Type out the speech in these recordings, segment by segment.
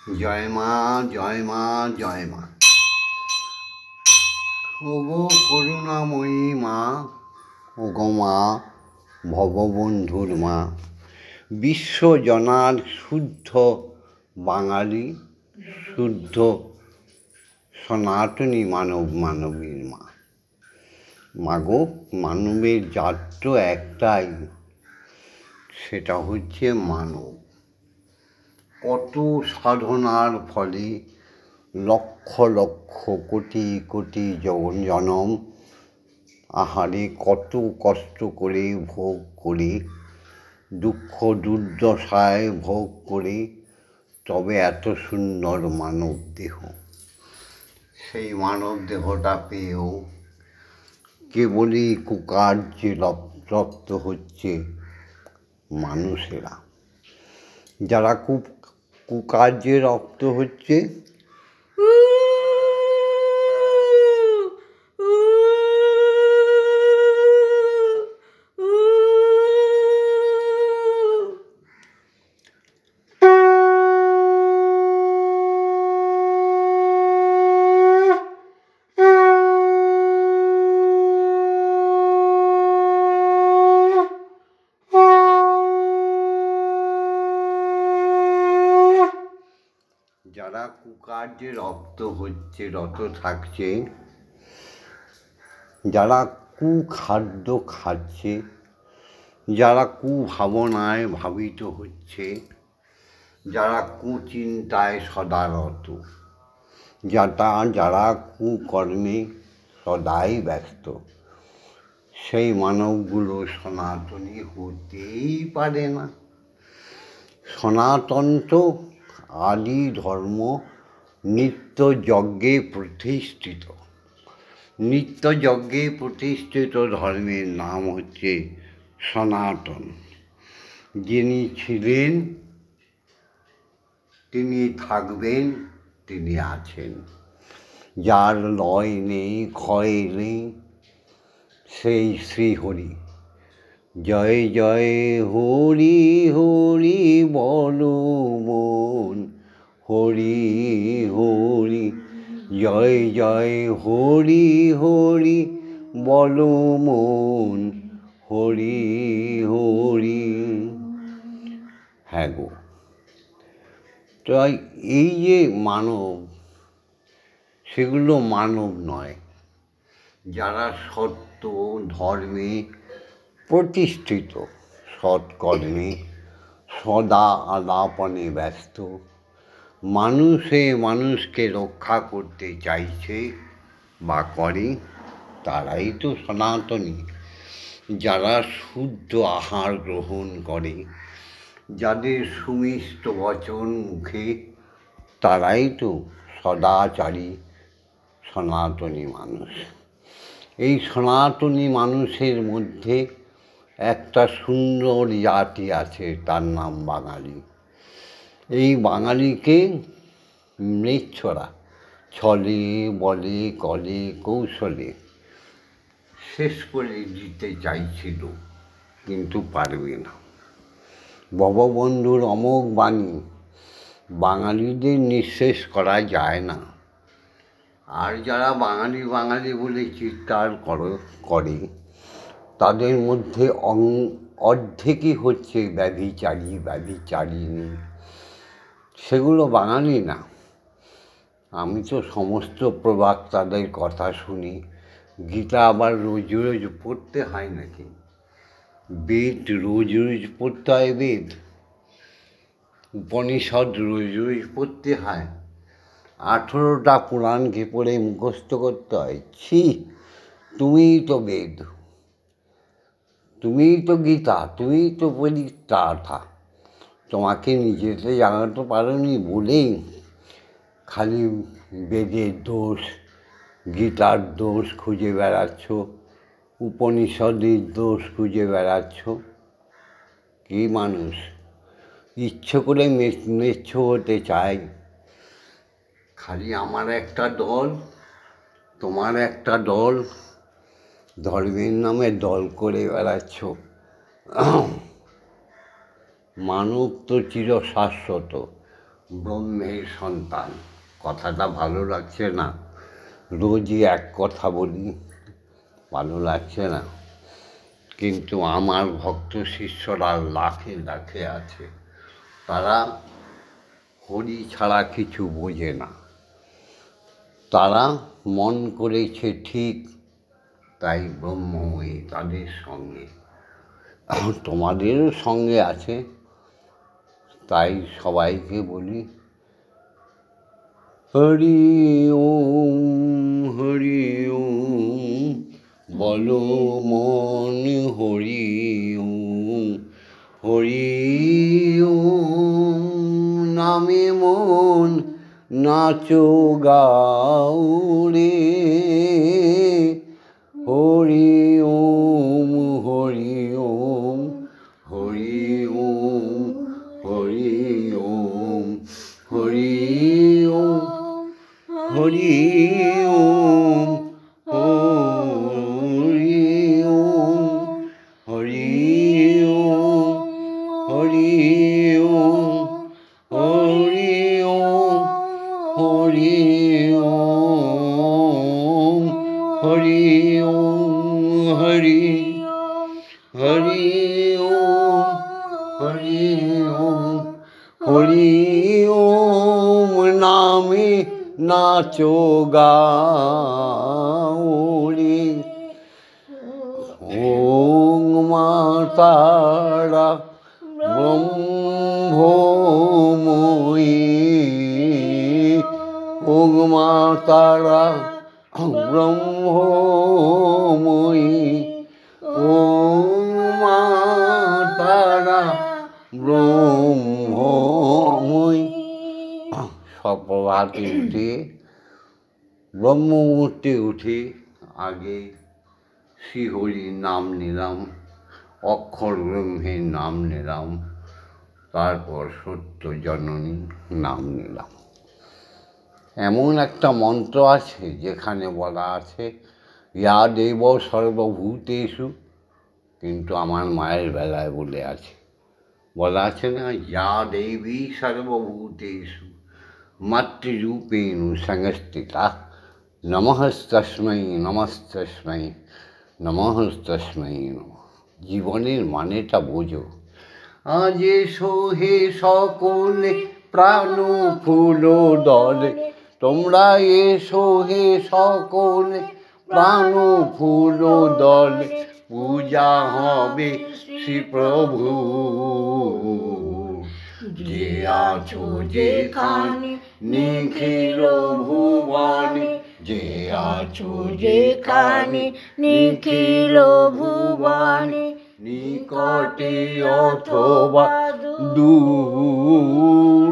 জয় মা, জয় মা, জয় মা। ওগো করুণাময়ী মা, ওগো মা ভববন্ধুর মা, বিশ্বজনার শুদ্ধ বাঙালি, শুদ্ধ সনাতনী মানবীর মা। মাগো, মানবের জাত তো একটাই, সেটা হচ্ছে মানব। কত সাধনার ফলে লক্ষ লক্ষ কোটি কোটি জনম আহারে কত কষ্ট করে ভোগ করে, দুঃখ দুর্দশায় ভোগ করে, তবে এত সুন্দর মানব দেহ। সেই মানব দেহটা পেয়েও কেবলই কুকার্যে রপ্ত হচ্ছে মানুষেরা। যারা কুকার্যে রপ্ত হচ্ছে, যারা কুকার্যে রত থাকছে, যারা কুখাদ্য খাচ্ছে, যারা কুভাবনায় ভাবিত হচ্ছে, যারা কুচিন্তায় সদারত, যারা কুকর্মে সদাই ব্যস্ত, সেই মানবগুলো সনাতনী হতেই পারে না। সনাতন তো আদি ধর্ম, নিত্য যজ্ঞে প্রতিষ্ঠিত। নিত্য যজ্ঞে প্রতিষ্ঠিত ধর্মের নাম হচ্ছে সনাতন। যিনি ছিলেন, তিনি থাকবেন, তিনি আছেন। যার লয় নেই, ক্ষয় নেই, সেই শ্রীহরি। জয় জয় হরি হরি বল মন, হরি হরি। জয় জয় হরি হরি বল মন, হরি হরি। হ্যাঁ গো, তাই এই যে মানব, সেগুলো মানব নয়। যারা সত্য ধর্মে প্রতিষ্ঠিত, সৎকর্মে সদা আলাপনে ব্যস্ত, মানুষকে রক্ষা করতে চাইছে বা করে, তারাই তো সনাতনী। যারা শুদ্ধ আহার গ্রহণ করে, যাদের সুমিষ্ট বচন মুখে, তারাই তো সদাচারী সনাতনী মানুষ। এই সনাতনী মানুষের মধ্যে একটা সুন্দর জাতি আছে, তার নাম বাঙালি। এই বাঙালিকে ম্লেচ্ছরা ছলে বলে কলে কৌশলে শেষ করে দিতে চাইছিল, কিন্তু পারবে না। ভববন্ধুর অমোঘ বাণী, বাঙালিদের নিঃশেষ করা যায় না। আর যারা বাঙালি বাঙালি বলে চিৎকার করে, তাদের মধ্যে অর্ধেকই হচ্ছে ব্যভিচারিণী। সেগুলো বাঙালি না। আমি তো সমস্ত প্রবক্তাদের কথা শুনি। গীতা আবার রোজ রোজ পড়তে হয় নাকি? বেদ রোজ রোজ পড়তে হয়? বেদ উপনিষদ রোজ রোজ পড়তে হয়? 18টা পুরাণকে পড়ে মুখস্থ করতে হয়? ছি! তুমিই তো বেদ, তুমিই তো গীতা, তুমিই তো পরিত্রাতা। তোমাকে নিজেতে জানাতে পারোনি বলেই খালি বেদের দোষ, গীতার দোষ খুঁজে বেড়াচ্ছ, উপনিষদের দোষ খুঁজে বেড়াচ্ছ। কি মানুষ ইচ্ছে করে মেচ্ছ হতে চায়? খালি আমার একটা দল, তোমার একটা দল, ধর্মের নামে দল করে বেড়াচ্ছ। মানব তো চিরশাশ্বত, ব্রহ্মের সন্তান। কথাটা ভালো লাগছে না, রোজই এক কথা বলি, ভালো লাগছে না, কিন্তু আমার ভক্ত শিষ্যরা লাখে লাখে আছে, তারা হরি ছাড়া কিছু বোঝে না, তারা মন করেছে ঠিক, তাই ব্রহ্মময়ী তাদের সঙ্গে, তোমাদেরও সঙ্গে আছে। তাই সবাইকে বলি হরি ওম, হরি ওম, বলো মন হরি ওম, হরি ওম, নামে মন নাচো গাও রে, হরি ওম, হরি ওম, হরি ওম, হরি ওম, হরি ওম, হরি ওম, হরি ওম, হরি ওম, হরি ওম, হরি ওম, হরি ওম, হরি ওম, হরি হরি ওম, হরি ওম, হরি ওম, নামে নাচো গাও রে, ওম মা তারা ব্রহ্মময়ী, ওম মা তারা ব্রহ্মময়ী, ওম মা তারা ব্রহ্মময়ী। সপ্রভাতে উঠে ব্রহ্ম মুহূর্তে উঠে আগে শ্রীহরির নাম নিলাম, অক্ষর ব্রহ্মের নাম নিলাম, তারপর সত্য জননীর নাম নিলাম। এমন একটা মন্ত্র আছে যেখানে বলা আছে ইয়া দেব সর্বভূতেষু, কিন্তু আমার মায়ের বেলায় বলা আছে না, ইয়া দেবী সর্বভূতেষু মাতৃরূপেণ সংস্থিতা, নমস্তস্মৈ নমস্তস্মৈ নমস্তস্মৈ নমঃ। জীবনের মানেটা বোঝো। আজ এসো হে সকলে প্রাণ ফুল দলে, তোমরা এসো হে সকলে প্রাণ ফুল দলে, পূজা হবে শ্রী প্রভু। যে আছো যেখানে নিখিল ভুবনে, যে আছো যেখানে নিখিল ভুবনে, নিকটে অথবা দূর,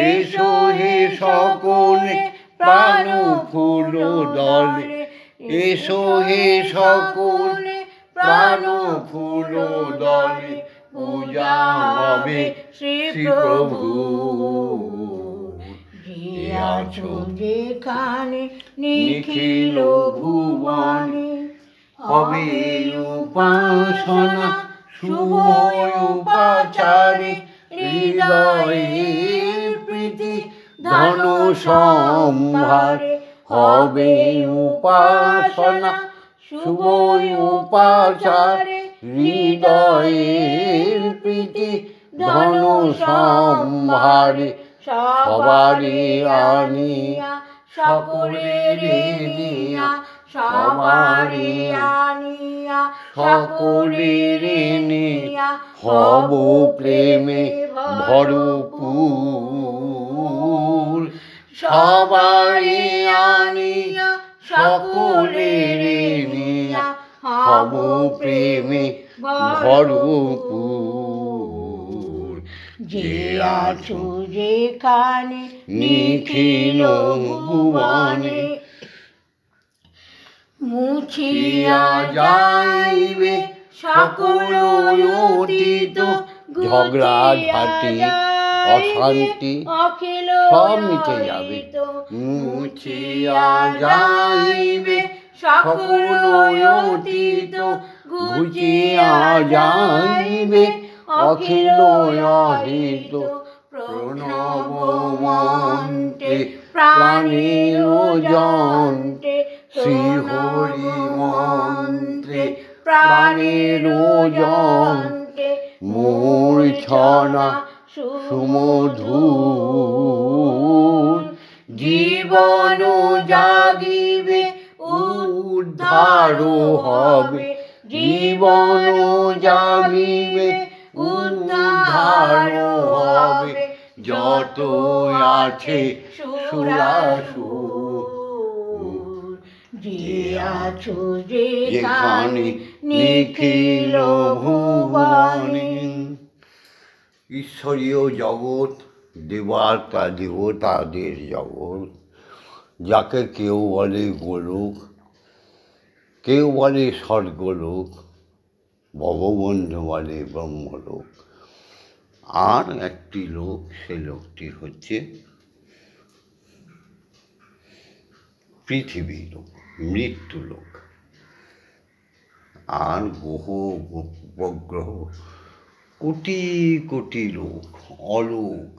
এসো হে সকলে প্রাণ ফুল দলে, এসো হে সকলে প্রাণ ফুল দলে, পূজা হবে শ্রী প্রভু। যে আছো যেখানে নিখিল ভুবনে, হবে উপাসনা শুভ উপাচারে, হৃদয়ে প্রীতি ধন সম্ভারে, হবে উপাসনা শুভ উপাচারে, হৃদয়ে প্রীতি ধন সম্ভারে, সবারে আনিয়া সকলের নিয়া, সবারে আনিয়া সকলের নিয়া, হব প্রেমে ভরপুর, সবারে আনিয়া সকলের নিয়া, হব প্রেমে ভরপুর। যে আছো যেখানে নিখিল ভুবনে, মুছিয়া যাইবে সকল অতীত, ঝগড়া ঝাঁটি অশান্তি সব মিটে যাবে। মুছিয়া যাইবে সকল অতীত, ঘুচিয়া যাইবে অখিল অহিত, প্রণব মন্ত্রে প্রাণের যন্ত্রে, শ্রীহরি মন্ত্রে প্রাণের যন্ত্রে, মূর্ছনা সুমধুর, জীবন জাগিবে উদ্ধার হবে, জীবন জাগিবে উদ্ধার হবে, যত আছে সুরাসুর। যে আছো যেখানে নিখিল ভুবনে। ঈশ্বরীয় জগৎ, দেবতাদের জগৎ, যাকে কেউ বলে গোলোক, কেউ বলে স্বর্গলোক, ভগবন্ধু বলে ব্রহ্মলোক। আর একটি লোক, সে লোকটি হচ্ছে পৃথিবী লোক, মৃত্যু লোক। আর গ্রহ উপগ্রহ, কোটি কোটি লোক, অলোক।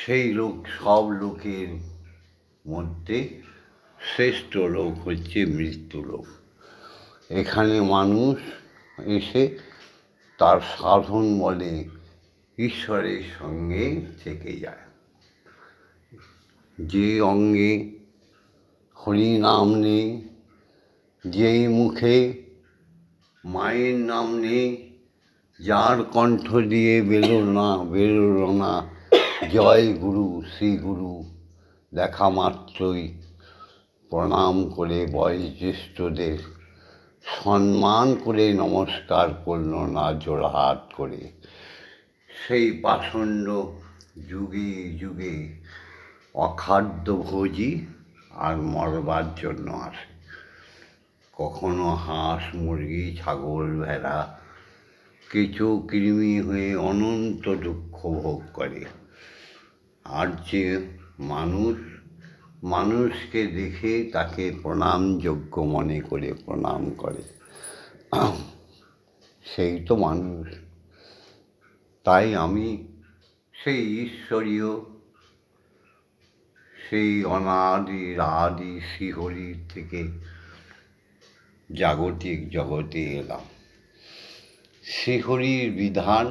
সেই লোক, সব লোকের মধ্যে শ্রেষ্ঠ লোক হচ্ছে মৃত্যু লোক। এখানে মানুষ এসে তার সাধন বলে ঈশ্বরের সঙ্গে থেকে যায়। যে অঙ্গে হরিনাম নেই, যেই মুখে মায়ের নাম নেই, যার কণ্ঠ দিয়ে বেরোলো না জয় গুরু শ্রী গুরু, দেখা মাত্রই প্রণাম করে বয়োজ্যেষ্ঠদের সম্মান করে নমস্কার করল না জোড়হাত করে, সেই পাষণ্ড যুগে যুগে অখাদ্যভোজী আর মরবার জন্য আসে। কখনো হাঁস, মুরগি, ছাগল, ভেড়া, কেঁচো, কৃমি হয়ে অনন্ত দুঃখ ভোগ করে। আর যে মানুষ, মানুষকে দেখে তাকে প্রণামযোগ্য মনে করে প্রণাম করে, সেই তো মানুষ। তাই আমি সেই ঈশ্বরীয়, সেই অনাদি আদি শ্রীহরির থেকে জাগতিক জগতে এলাম। শ্রীহরির বিধান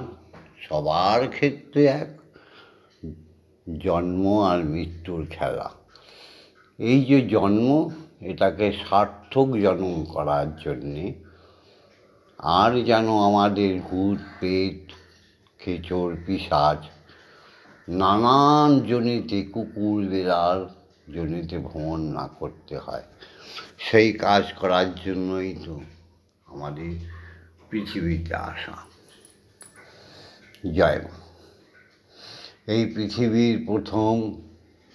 সবার ক্ষেত্রে এক, জন্ম আর মৃত্যুর খেলা। এই যে জন্ম, এটাকে সার্থক জন্ম করার জন্যে, আর যেন আমাদের ভূত পেট, খেচর, পিশাচ, নানান জনিতে, কুকুর বিড়াল জনিতে ভ্রমণ না করতে হয়, সেই কাজ করার জন্যই তো আমাদের পৃথিবীতে আসা। জয় মা। এই পৃথিবীর প্রথম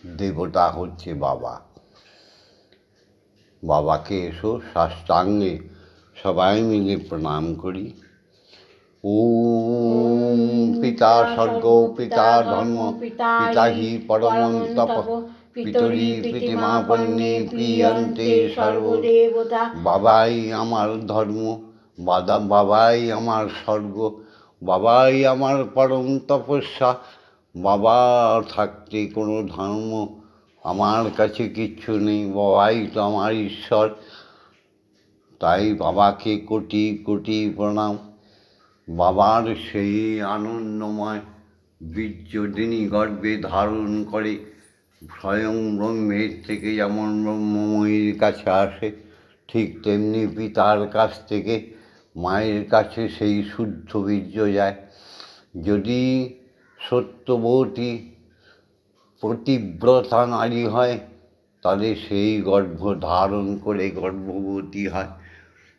দেবতা হচ্ছে বাবা। বাবাকে এসো সাষ্টাঙ্গে সবাই মিলে প্রণাম করি। ওম পিতা স্বর্গ, পিতা ধর্ম, পিতা হি পরমং তপ, পিতরি প্রীতিমাপন্নে প্রিয়ন্তে সর্বদেবতা। বাবাই আমার ধর্ম, বাবাই আমার স্বর্গ, বাবাই আমার পরম তপস্যা। বাবা থাকতে কোনো ধর্ম আমার কাছে কিচ্ছু নেই, বাবাই তো আমার ঈশ্বর। তাই বাবাকে কোটি কোটি প্রণাম। বাবার সেই আনন্দময় বীর্য যিনি গর্ভে ধারণ করে, স্বয়ং ব্রহ্মের থেকে যেমন ব্রহ্মময়ীর কাছে আসে, ঠিক তেমনি পিতার কাছ থেকে মায়ের কাছে সেই শুদ্ধ বীর্য যায়। যদি সত্যবতী পতিব্রতা নারী হয়, তাহলে সেই গর্ভ ধারণ করে গর্ভবতী হয়।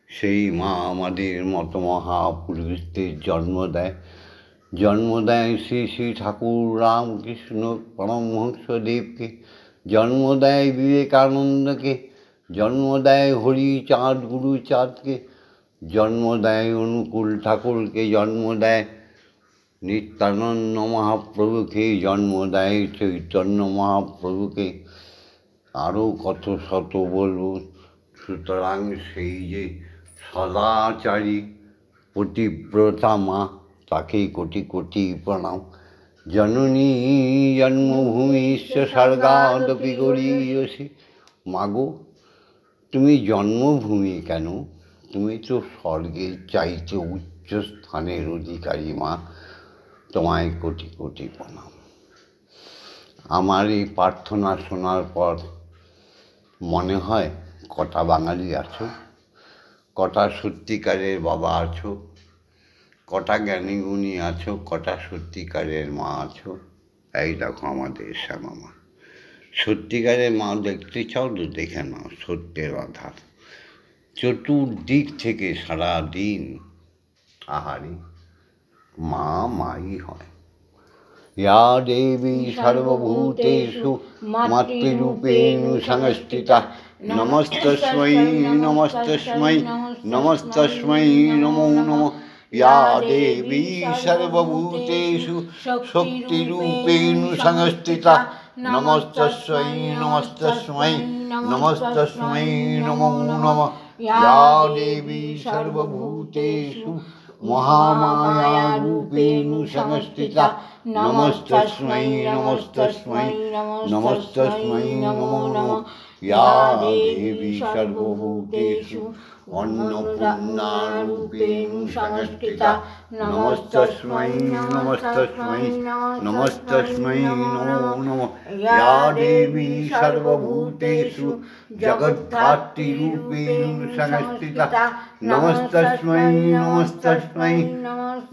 সেই মা আমাদের মতো মহাপুরুষদের জন্ম দেয় শ্রী শ্রী ঠাকুর রামকৃষ্ণ পরমহংসদেবকে, জন্ম দেয় বিবেকানন্দকে, জন্ম দেয় হরিচাঁদ গুরুচাঁদকে, জন্ম দেয় অনুকূল ঠাকুরকে, জন্ম দেয় নিত্যানন্দ মহাপ্রভুকে, জন্ম দেয় চৈতন্য মহাপ্রভুকে, আরও কত শত বলব। সুতরাং সেই যে সদাচারী পতিব্রতা মা, তাকেই কোটি কোটি প্রণাম। জননী জন্মভূমিশ্চ স্বর্গাদপি গরীয়সী। মাগো, তুমি জন্মভূমি কেন, তুমি তো স্বর্গের চাইতে উচ্চ স্থানের অধিকারী মা। তোমায় কোটি কোটি প্রণাম। আমার এই প্রার্থনা শোনার পর মনে হয় কটা বাঙালি আছো, কটা সত্যিকারের বাবা আছো, কটা জ্ঞানী গুণী আছো, কটা সত্যিকারের মা আছো। এই দেখো আমাদের শ্যামা মা। সত্যিকারের মা দেখতে চাও তো দেখে নাও সত্যের আধার। চতুর্দিক থেকে সারা দিন আহারি মা মাই হয়। ইয়া দেবী সর্বভূতেষু মাতৃরূপেণ সংস্থিতা নমস্তস্मै নমস্তস্मै নমস্তস্मै নমো নমঃ। ইয়া দেবী সর্বভূতেষু শক্তিরূপেণ সংস্থিতা নমস্তস্मै নমস্তস্मै নমস্তস্मै নমো নমঃ। ইয়া দেবী সর্বভূতেষু महामायारूपेण संस्थिता नमस्तस्मै नमस्तस्मै नमस्तस्मै नमो नमः। या देवी सर्वभूतेषु अन्नपूर्णारूपेण संस्थिता नमस्तस्मै नमस्तस्मै नमस्तस्मै नमो नमः। या देवी सर्वभूतेषु जगद्धात्रीरूपेण संस्थिता नमस्तस्मै नमस्तस्मै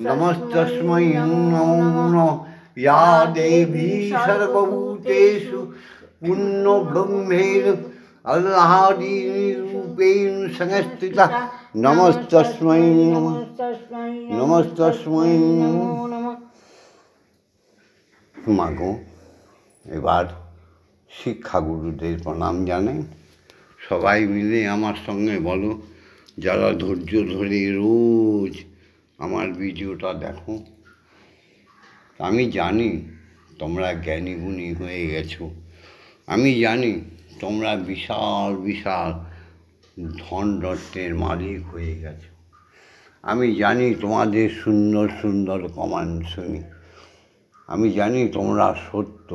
नमस्तस्मै नमो नमः। या देवी सर्वभूतेषु पुण्यब्रह्मेण अल्लादीरूपेण संस्थिता नमस्तस्मै नमस्तस्मै नमो नमः। মাগো, এবার শিক্ষাগুরুদের প্রণাম জানাই। সবাই মিলে আমার সঙ্গে বলো, যারা ধৈর্য ধরে রোজ আমার ভিডিওটা দেখো। আমি জানি তোমরা জ্ঞানী গুণী হয়ে গেছো, আমি জানি তোমরা বিশাল বিশাল ধন রত্নের মালিক হয়ে গেছো, আমি জানি তোমাদের সুন্দর সুন্দর কমেন্ট শুনি, আমি জানি তোমরা সত্য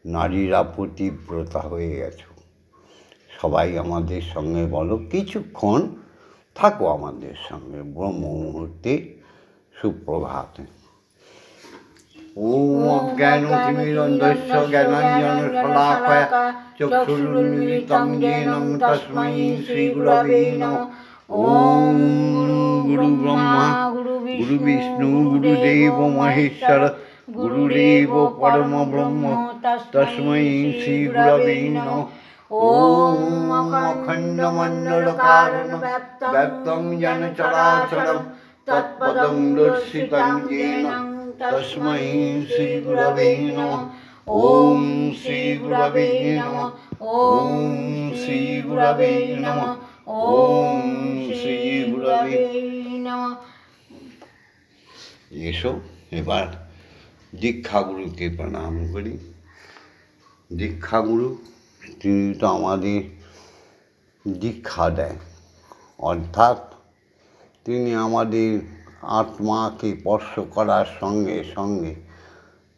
নারীরা পতিব্রতা হয়ে গেছো। সবাই আমাদের সঙ্গে বলো, কিছুক্ষণ থাকো আমাদের সঙ্গে ব্রহ্ম মুহূর্তে সুপ্রভাতে। ওম অজ্ঞানতিমিরন্ধস্য জ্ঞানাঞ্জন শলাকয়া চক্ষুरुन्मीलितं येन তস্मै শ্রীগুরবে নমঃ। ওম গুরু ব্রহ্মা গুরু বিষ্ণু গুরুদেব মহেশ্বর গুরুদেব পরম ব্রহ্ম তস্मै শ্রীগুরবে নমঃ। ওম অখণ্ডমণ্ডলকারণं ব্যক্तं येन চরাচরं তৎপদং দর্শিतं येन तस्मै श्रीगुरवे नमः। ओम श्रीगुरवे नमः। ओम श्रीगुरवे नमः। ओम श्रीगुरवे नमः। এসো এবার দীক্ষাগুরুকে প্রণাম করি। দীক্ষাগুরু তিনি তো আমাদের দীক্ষা দেয়, অর্থাৎ তিনি আমাদের আত্মাকে স্পর্শ করার সঙ্গে সঙ্গে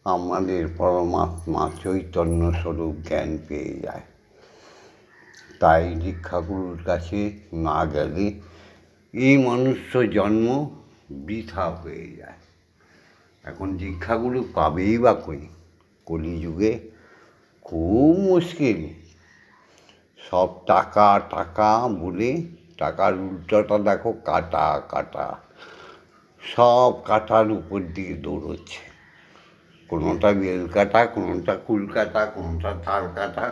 আমাদের পরমাত্মা চৈতন্য স্বরূপ জ্ঞান পেয়ে যায়। তাই দীক্ষাগুরুর কাছে না গেলে এই মনুষ্য জন্ম বৃথা হয়ে যায়। এখন দীক্ষাগুরু পাবেই বা কই? কলিযুগে খুব মুশকিল। সব টাকা টাকা বলে, টাকার উল্টোটা দেখো কাটা কাটা, সব কাটার উপর দিয়ে দৌড়চ্ছে। কোনোটা বেল কাটা, কোনোটা কুল কাটা, কোনোটা তার কাটা।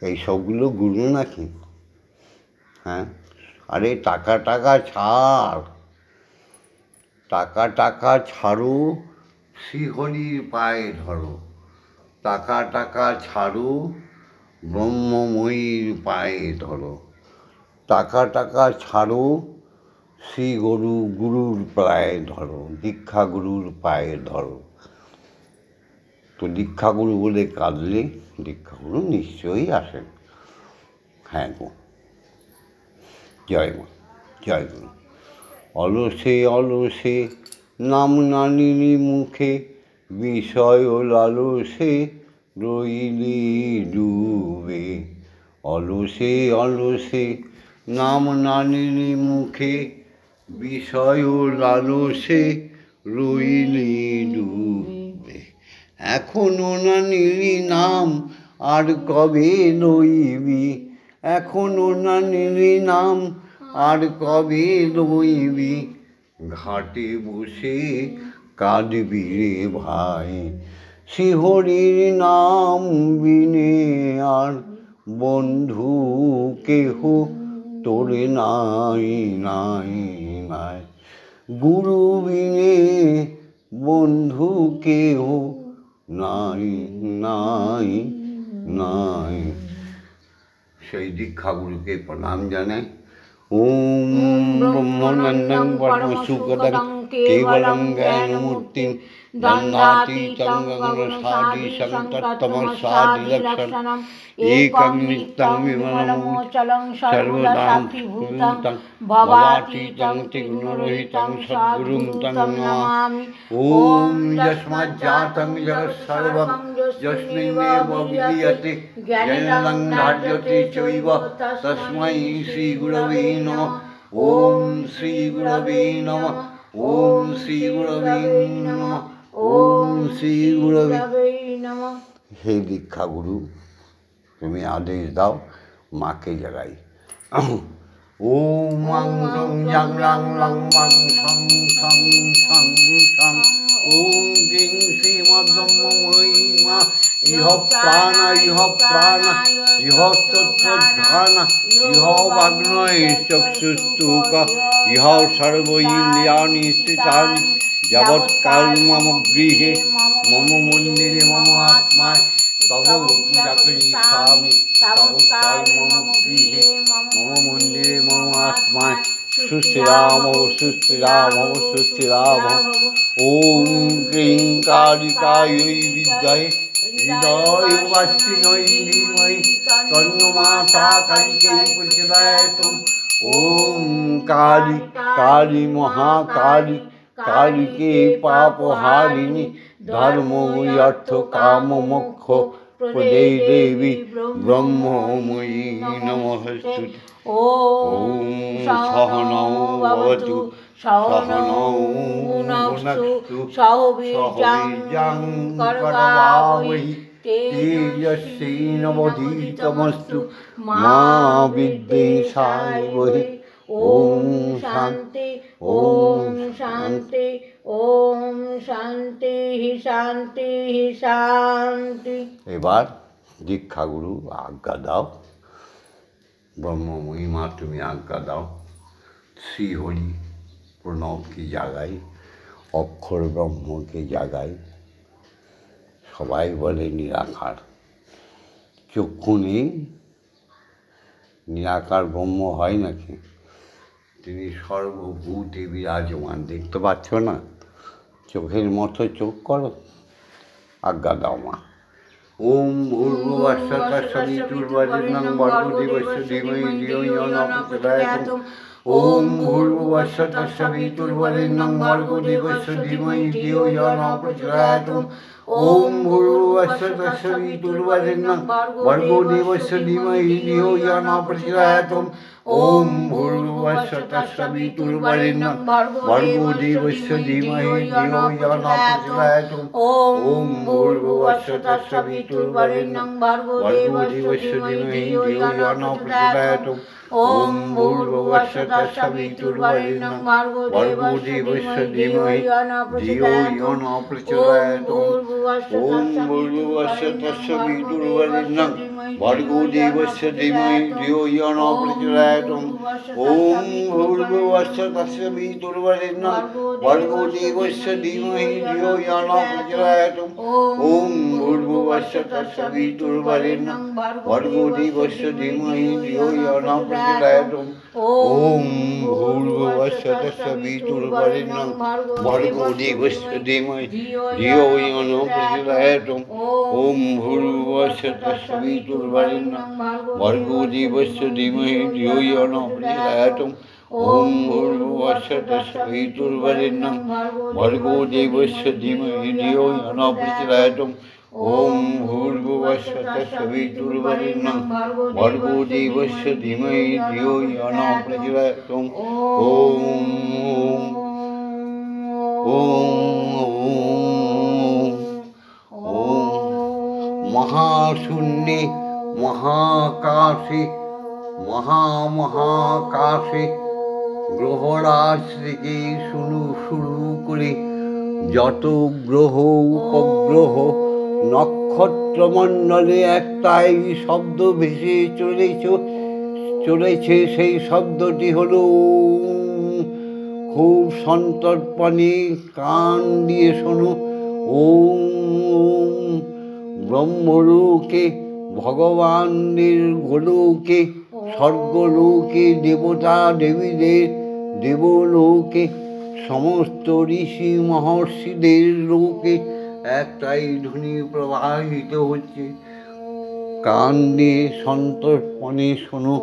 এই সবগুলো গুরু নাকি? হ্যাঁ, আরে টাকা টাকা ছাড়, টাকা টাকা ছাড়ো, শ্রীহরির পায়ে ধরো। টাকা টাকা ছাড়ো, ব্রহ্মময়ীর পায়ে ধরো। টাকা টাকা ছাড়ো, শ্রী গুরুর পায়ে ধরো, দীক্ষাগুরুর পায়ে ধরো। তো দীক্ষাগুরু বলে কাঁদলে দীক্ষাগুরু নিশ্চয়ই আসেন। হ্যাঁ গো, জয় মা, জয় গুরু। অলসে অলসে নাম নানিনি মুখে বিষয় লালসে রইলি ডুবে। অলসে অলসে নাম নানিনি মুখে বিষয় লালসে রইলি ডুবে। এখনো নানিনি নাম আর কবে লইবি, এখনো নানিনি নাম আর কবে লইবি। ঘাটে বসে কাঁদবি রে ভাই, শিহরির নাম বিনে আর বন্ধু কেহ তোরে নাই নাই নাই। গুরু বিনে বন্ধু কেহ নাই নাই নাই। সেই দীক্ষাগুরুকে প্রণাম জানাই। ওম ব্রহ্মানন্দং পরমসুখদং কেবলং জ্ঞানমূর্তিং দণ্ডাতীतं গগনসাদৃশং তত্ত্বমস্যাদি লক্ষণম একং নিত্যং বিমলমোচলং সর্বদা সাক্ষীভূতং ভবাতীतं ত্রিগুণরহিतं সদ্গুরুং तं নমামি। ওম যস্মাজ্জাतं জগৎসর্বং যস্মিন্নেব বিলীয়তে জ্ঞানেন ধার্যতে চৈব তস্मै শ্রীগুরবে নমঃ। ওম শ্রীগুরবে নমঃ। ওম শ্রীগুরবে নমঃ। ওম শ্রীগুরবে নমঃ। হে দীক্ষাগুরু, তুমি আদেশ দাও, মাকে জাগাই। ওম আং রং জাং রাং লং মাং সং সং সং সং। ওম ক্রিং শ্রীমদ্ব্রহ্মময়ী মা ইহ প্রাণা ইহ প্রাণা ইহ তত্ত্বধানা ইহ বাগ্নয় চক্ষুস্তুক ইহ সর্ব ইন্দ্রিয়াণি স্থিতানি যাবৎকাল মম গৃহে মম মন্দিরে মম আত্মায় তব পূজা করিষ্যামি। তাবৎকাল মম গৃহে মম মন্দিরে মম আত্মায় সুস্থিরাম সুস্থিরাম সুস্থিরাম। ওম ক্রিং কালিকাयै বিদ্মহে হৃদয়বাসিন্যৈ ধীমহি তন্নো মাতা কালিকৈ প্রচোদয়াৎ। ওম কালী কালী মহাকালী কালিকে পাপহারিণী ধর্ম অর্থ কাম মোক্ষ প্রদে দেবী ব্রহ্মময়ী নমস্তুতে। ওম সহনৌ ভবতু সহনৌ ভুনক্তু সহ বীর্যং করবাবহৈ তেজস্বিনাবধীতমস্তু মা বিদ্বিষাবহৈ। ওম শান্তি ওম শান্তি ওম শান্তি শান্তি শান্তি। এবার দীক্ষাগুরু আজ্ঞা দাও। ব্রহ্মময়ী মা তুমি আজ্ঞা দাও। শ্রীহরি প্রণবকে জাগাই, অক্ষর ব্রহ্মকে জাগাই। সবাই বলে নিরাকার, চক্ষু নেই, নিরাকার ব্রহ্ম হয় নাকি? তিনি সর্বভূতে বিরাজমান, দেখতে পাচ্ছ না? চোখের মতো চোখ করো, আজ্ঞা দাও মা। ওম ভূর্ভুবস্সুঃ তৎসবিতুর্বরেণ্যং ভর্গো দেবস্য ধীমহি ধিয়ো ইয়ো ন প্রচোদয়াৎ। ওম ভূর্ভুবস্সুঃ তৎসবিতুর্বরেণ্যং ভর্গো দেবস্য ধীমহি ধিয়ো ইয়ো ন প্রচোদয়াৎ। ওম ভূর্ভুবস্সুঃ তৎসবিতুর্বরেণ্যং ভর্গো দেবস্য ধীমহি ধিয়ো ইয়ো ন প্রচোদয়াৎ। ওম ভূর্ভুবস্সুঃ তৎসবিতুর্বরেণ্যং ভর্গো দেবস্য ধীমহি ধিয়ো ইয়ো ন প্রচোদয়াৎ। ওম ভূর্ভুবস্সুঃ তৎসবিতুর্বরেণ্যং ভর্গো দেবস্য ধীমহি ধিয়ো ইয়ো ন প্রচোদয়াৎ। ওম ভূর্ভুবস্সুঃ তৎসবিতুর্বরেণ্যং ভর্গো দেবস্য ধীমহি ধিয়ো ইয়ো ন প্রচোদয়াৎ। ওম ভূর্ভুবস্সুঃ তৎসবিতুর্বরেণ্যং ভর্গো দেবস্য ধীমহি ধিয়ো ইয়ো ন প্রচোদয়াৎ। ওম ভূর্ভুবস্সুঃ তৎসবিতুর্বরেণ্যং ভর্গো দেবস্য ধীমহি ধিয়ো ইয়ো ন প্রচোদয়াৎ। ওম ভূর্ভুবস্সুঃ তৎসবিতুর্বরেণ্যং ভর্গো দেবস্য ধীমহি ধিয়ো ইয়ো ন প্রচোদয়াৎ। ওম ভূর্ভুবস্সুঃ তৎসবিতুর্বরেণ্যং ভর্গো দেবস্য ধীমহি ধিয়ো ইয়ো ন প্রচোদয়াৎ। ওম ভূর্ভুবস্সুঃ তৎসবিতুর্বরেণ্যং ভর্গো দেবস্য ধীমহি ধিয়ো ইয়ো ন প্রচোদয়াৎ। ওম ভূর্ভুবস্সুঃ তস্সবিতুর্বরেণ্যং ভর্গো দেবস্য ধীমহি ধিয়ো ইয়ো নঃ প্রচোদয়াৎ। ওম ভূর্ভুবস্সুঃ তস্সবিতুর্বরেণ্যং ভর্গো দেবস্য ধীমহি ধিয়ো ইয়ো নঃ প্রচোদয়াৎ। ওম মহাশূন্যে মহাকাশে মহামহাকাশে গ্রহরাজ থেকে শুরু করে যত গ্রহ উপগ্রহ নক্ষত্রমণ্ডলে একটাই শব্দ ভেসে চলেছে। সেই শব্দটি হলো খুব সন্তর্পণে কান দিয়ে শোনো। ওম ব্রহ্মলোকে ভগবানদের গোলোকে স্বর্গলোকে দেবতা দেবীদের দেবলোকে সমস্ত ঋষি মহর্ষিদের লোকে একটাই ধ্বনি প্রবাহিত হচ্ছে। কান দিয়ে সন্তর্পণে শোনো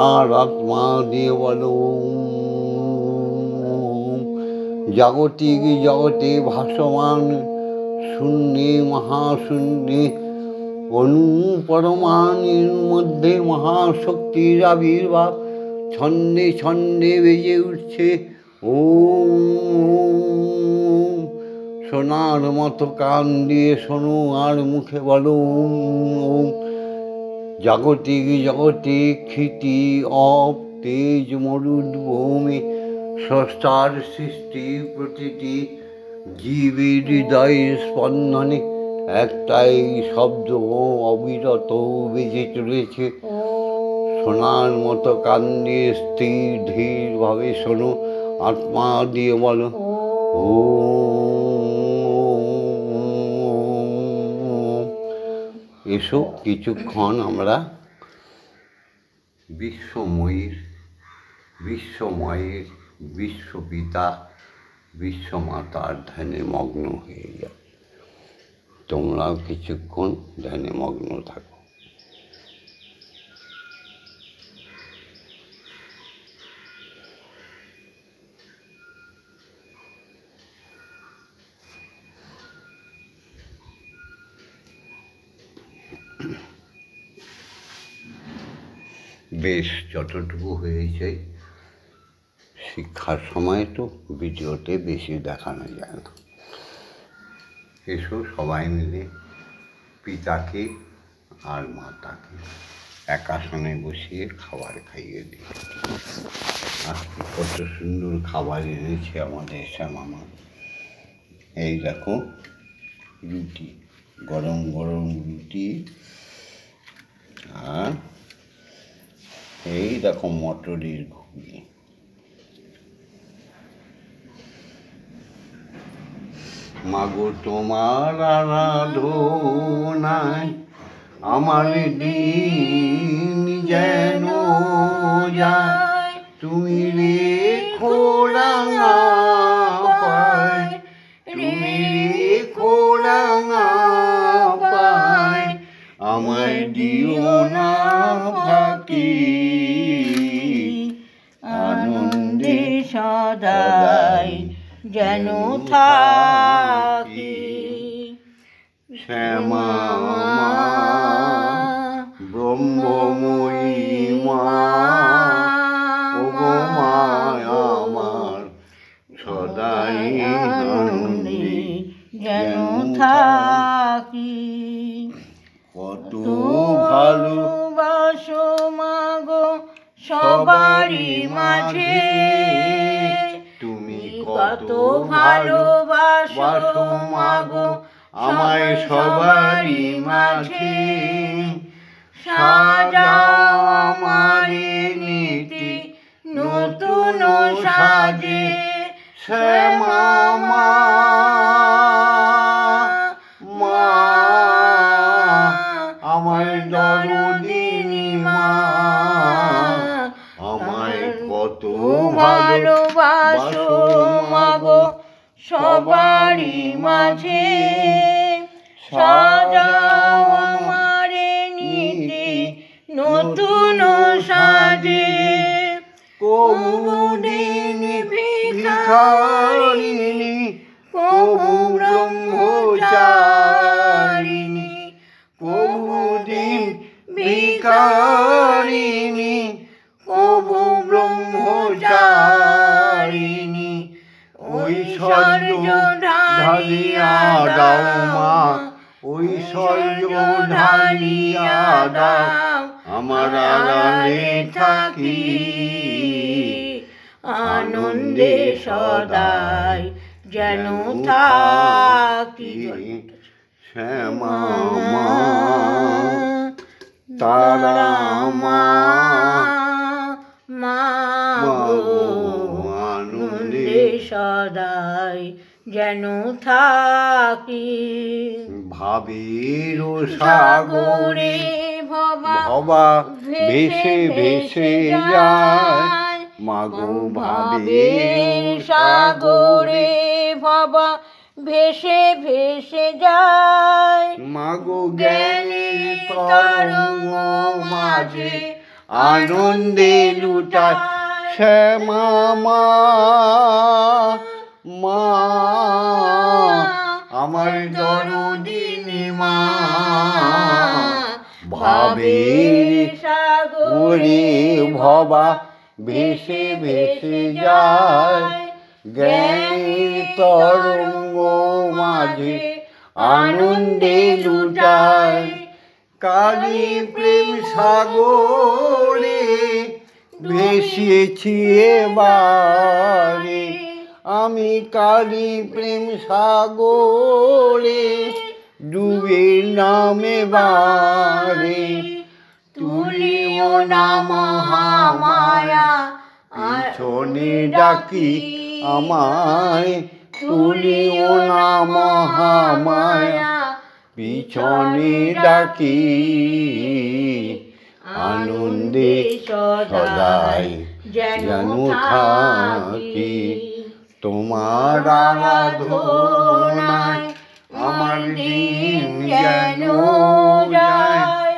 আর আত্মা দিয়ে বলো। জাগতিক জগতে ভাসমান শূন্যে মহাশূন্যে অণু পরমাণুর মধ্যে মহাশক্তির আবির্ভাব ছন্দে ছন্দে বেজে উঠছে। ওম সোনার মতো কান দিয়ে শোনো আর মুখে বলো ওম। জাগতিক জগতে ক্ষিতি অপ তেজ মরুদ ভূমি স্রষ্টার সৃষ্টি প্রতিটি জীবের হৃদয়ের স্পন্দনে একটাই শব্দ অবিরত বেজে চলেছে। সোনার মতো কান দিয়ে স্থির ধীরভাবে শোনো, আত্মা দিয়ে বলো ও। এসো কিছুক্ষণ আমরা বিশ্বময়ীর বিশ্বপিতা বিশ্বমাতার ধ্যানে মগ্ন হয়ে যায়। তোমরাও কিছুক্ষণ ধ্যানে মগ্ন থাকো। বেশ, যতটুকু হয়েছে শিক্ষার সময় তো ভিডিওতে বেশি দেখানো যায় না। এসো সবাই মিলে পিতাকে আর মাতাকে এক আসনে বসিয়ে খাবার খাইয়ে দিই। আজকে কত সুন্দর খাবার এনেছে আমাদের শ্যামামা। এই দেখো রুটি, গরম গরম রুটি, আর এই দেখো মটরের ঘুগনি। মাগো তোমার আরাধনায় আমার দিন যেন যায়, তুমি রেখো রাঙা পায়, তুমি রেখো রাঙা পায়, আমায় দিও না ফাঁকি, আনন্দে সদাই যেন থাকি। শ্যামা ব্রহ্মময়ী মা, ওগো মা আমার সদাই আনন্দে যেন থাকি। কত ভালোবাসো মাগো সবারই মাঝে, তুমি কত ভালোবাসো মাগো আমায় সবারই মাঝে। সাজাও আমার নীতি নতুন সাজে, শ্যামা মা মা আমায় দরদিনী মা, আমায় কত ভালোবাসো মাগো সবারই মাঝে। সাজাও আমার নীতি নতুন সাজে, ভিখারিণী কবু ব্রহ্মচারিণী কবু দিন ভিখারিণী কবু ব্রহ্মচারিণী ঐশ্বর্য ঢালিয়া দাও মা ঐশ্বর্য ঢালিয়া দাও আমার আড়ালে থাকি আনন্দে সদাই যেন থাকি শ্যামা মা তারা মা আনন্দে সদাই যেন থাকি ভাবের সাগরে ভবা ভেসে ভেসে যায় মাগো ভাবের সাগরে ভবা ভেসে ভেসে যায় মাগো জ্ঞানের তরঙ্গ মাঝে আনন্দে লুটায় শ্যামা মা মা আমার দরদিনী মা ভাবের সাগরে ভবা ভেসে ভেসে যায় জ্ঞানের তরঙ্গ মাঝে আনন্দে লুটায় কালী প্রেম সাগরে ভেসেছি এবারে আমি কালী প্রেম সাগরে ডুবে নামে বারে তুলিও না মহামায়া পিছনে ডাকি আমায় তুলিও না মহামায়া পিছনে ডাকি আনন্দে সদাই যেন থাকি তোমার আরাধনায় আমার দিন যেন যায়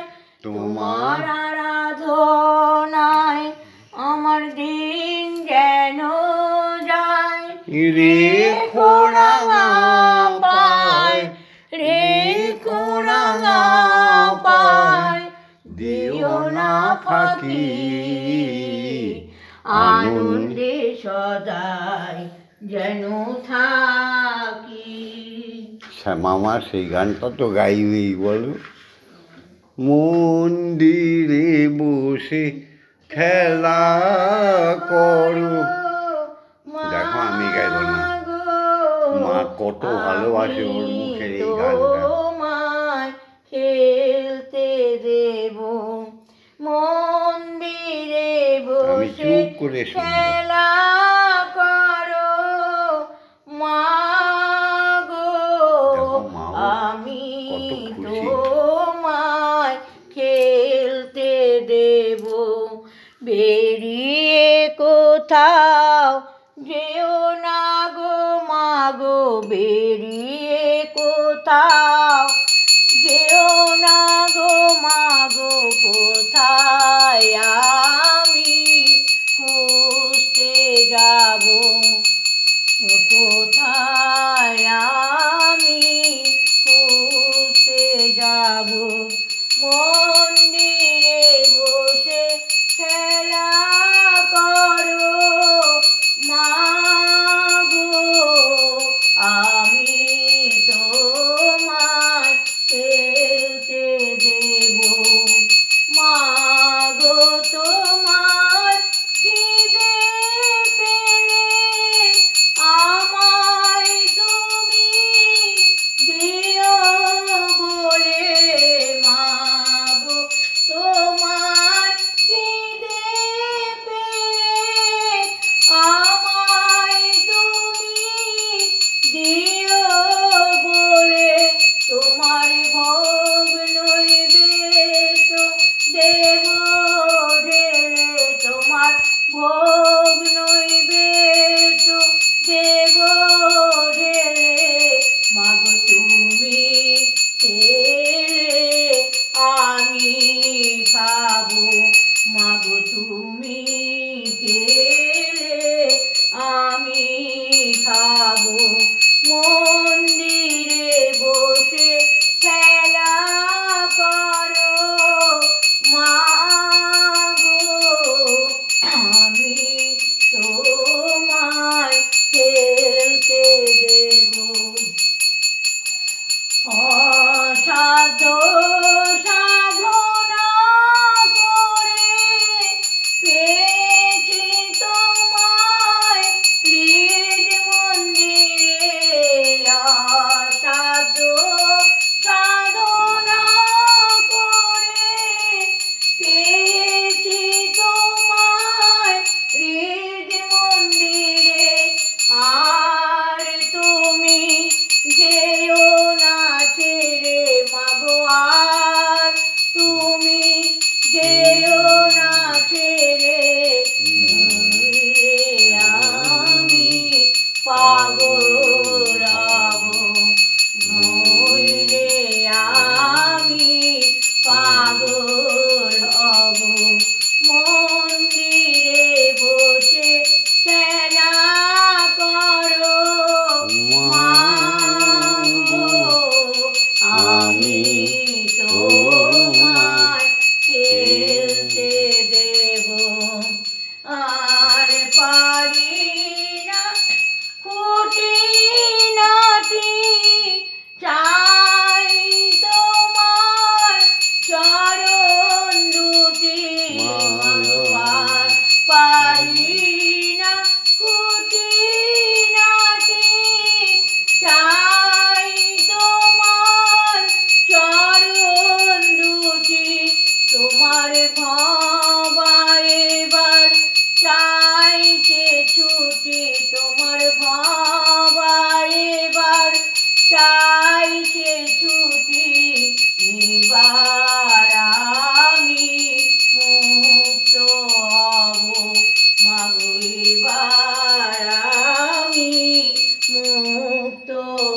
তোমার আরাধনায় আমার দিন যেন যায় রেখো রাঙা পায় রেখো রাঙা পায় দিও না ফাঁকি আনন্দে সদাই যেন থাকি। শ্যামামা সেই গানটা তো গাইবেই বলো মন্দিরে বসে খেলা করো দেখো আমি গাইব না মা কত ভালোবাসে ওর মুখের এই গানটা তোমায় খেলতে দেব মন্দিরে আমি বসে চুপ করে শুনবো খেলা করো মা গো দেখো মাও আমি কত খুশি। তোমায় খেলতে দেব বেরিয়ে কোথাও যেও না গো মা গো বেরিয়ে কোথাও যেও না গো মা গো কোথায় আমি খুঁজতে যাব কোথায় আমি খুঁজতে যাব মন্দিরে বসে খেলা করো মা গো আমি তোমায় খেলতে দেব মা গো তোমার খিদে পেলে আমায় তুমি অসাধ্য সাধনা করে পেয়েছি তোমায় হৃদ মন্দিরে। অসাধ্য সাধনা করে পেয়েছি তোমায় হৃদ মন্দিরে। আর তুমি যেও না ছেড়ে মাগো, আর তুমি যেও না ছেড়ে। আমি পাগল হব, নইলে আমি পাগল হব। মন্দিরে বসে খেলা করো মাগো, আমি তোমায় খেলতে দেব। আর পারি না খুঁটিনাটি, চাই তোমার চরণ দুটি। আর পারি না খুঁটিনাটি, চাই তোমার চরণ দুটি। তোমার ভবায় এবার চাইছে ছুটি, তোমার ভবায় এবার চাইছে ছুটি। এবার আমি মুক্ত হব মাগো, এবার আমি মুক্ত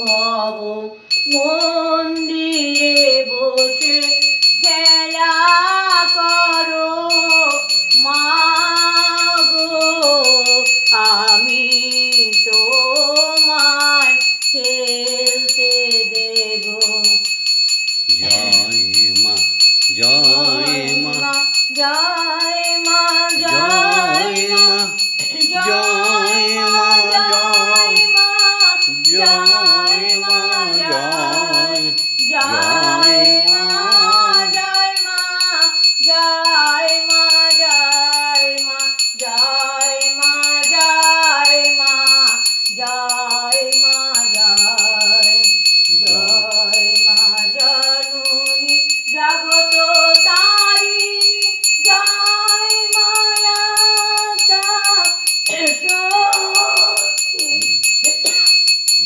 হব। মন্দিরে বসে খেলা করো মাগো, আমি তোমায় খেলতে দেব। জয় মা, জয় মা, জয় মা, জয় মা, জয় মা, জয় মা, জয় মা, জয়, জয় মা, জয় মা, জয় মা, জয় মা, জয় মা, জয় মা, জয় মা, জয়, জয় মা জননী জগত তারিণী, জয় মায়াতা শক্তি,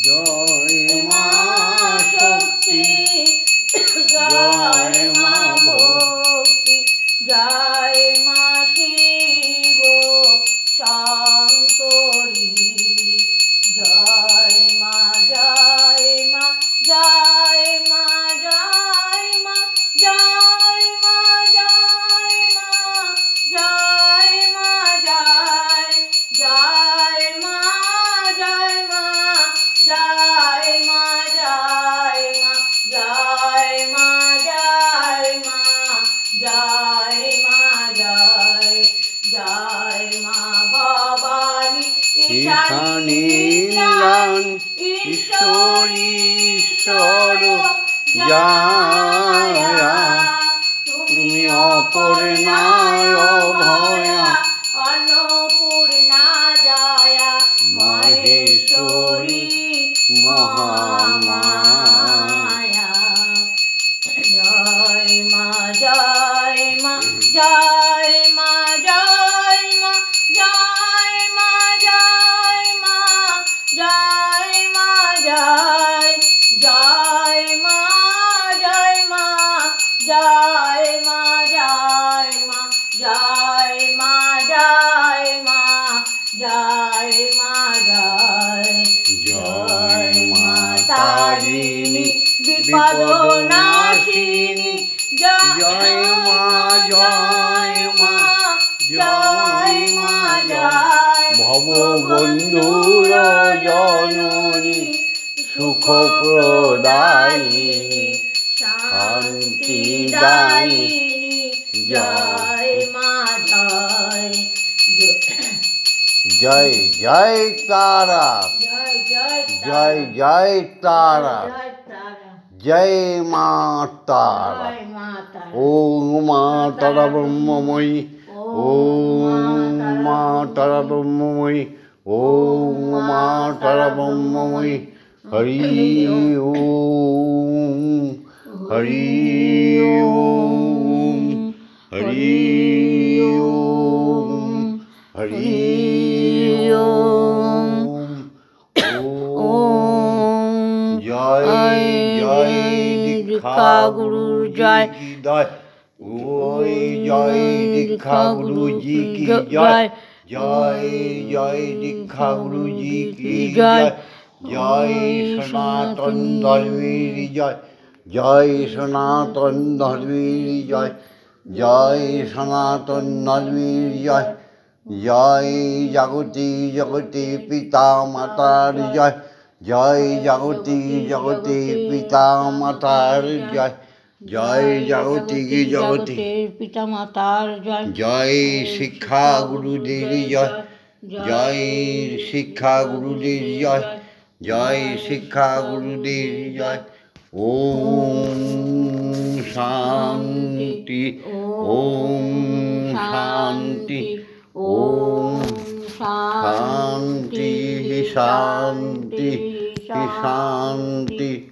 জয় মা শক্তি, জয় মা ভক্তি, জয় মা শিব শঙ্করী। জয় মা, জয় মা, জয় মা, জয় মা, জয় মা, জয় মা, জয় মা, জয়, জয় মা, জয় মা, জয় মা, জয় মা, জয় মা, জয় মা, জয় মা, জয়, জয় মা ভবানী ঈশানী নীলানী ঈশ্বরী ঈশ্বর জায়া, তুমি অপর্ণা অভয়া অন্নপূর্ণা জয়া মহেশ্বরী মহামায়া। জয় মা, জয় মা, জয় মা, জয় মা, জয় মা, জয় মা, জয় মা, জয়, জয় মা, জয় মা, জয় মা, জয় মা, জয় মা, জয় মা, জয় মা, জয়, জয় মা তারিণী বিপদনাশিনী। জয় মা, জয় মা, জয় মা, জয় ভববন্ধুর জননী সুখপ্রদায়িনী শান্তিদায়িনী। জয় মা, জয়, জয় জয় তারা, জয় জয় জয় জয় তারা, জয় তারা, জয় মা তারা। জয় মা তারা। ওম মা তারা ব্রহ্মময়ী। ওম মা তারা ব্রহ্মময়ী। ওম মা তারা ব্রহ্মময়ী। হরি ওম হরি ওম হরি ওম হরি ওম। জয় জয় দীক্ষা গুরু জয় জয়। ওই জয় দীক্ষা গুরু জি কি জয়। জয় জয় দীক্ষা গুরু জি কি জয়। জয় সনাতন ধর্মের জয়। জয় সনাতন ধর্মের জয়। জয় সনাতন ধর্মের জয়। জয় জাগতি জগতে পিতা মাতার জয়। জয় জাগতি জগতে পিতা মাতার জয়। জয় জাগতি জগতে পিতা মাতার জয়। জয় শিক্ষা গুরুদের জয়। জয় শিক্ষা গুরুদের জয়। জয় শিক্ষা গুরুদের জয়। ওম শান্তি। ওম শান্তি। ওম শান্তি শান্তি শান্তি।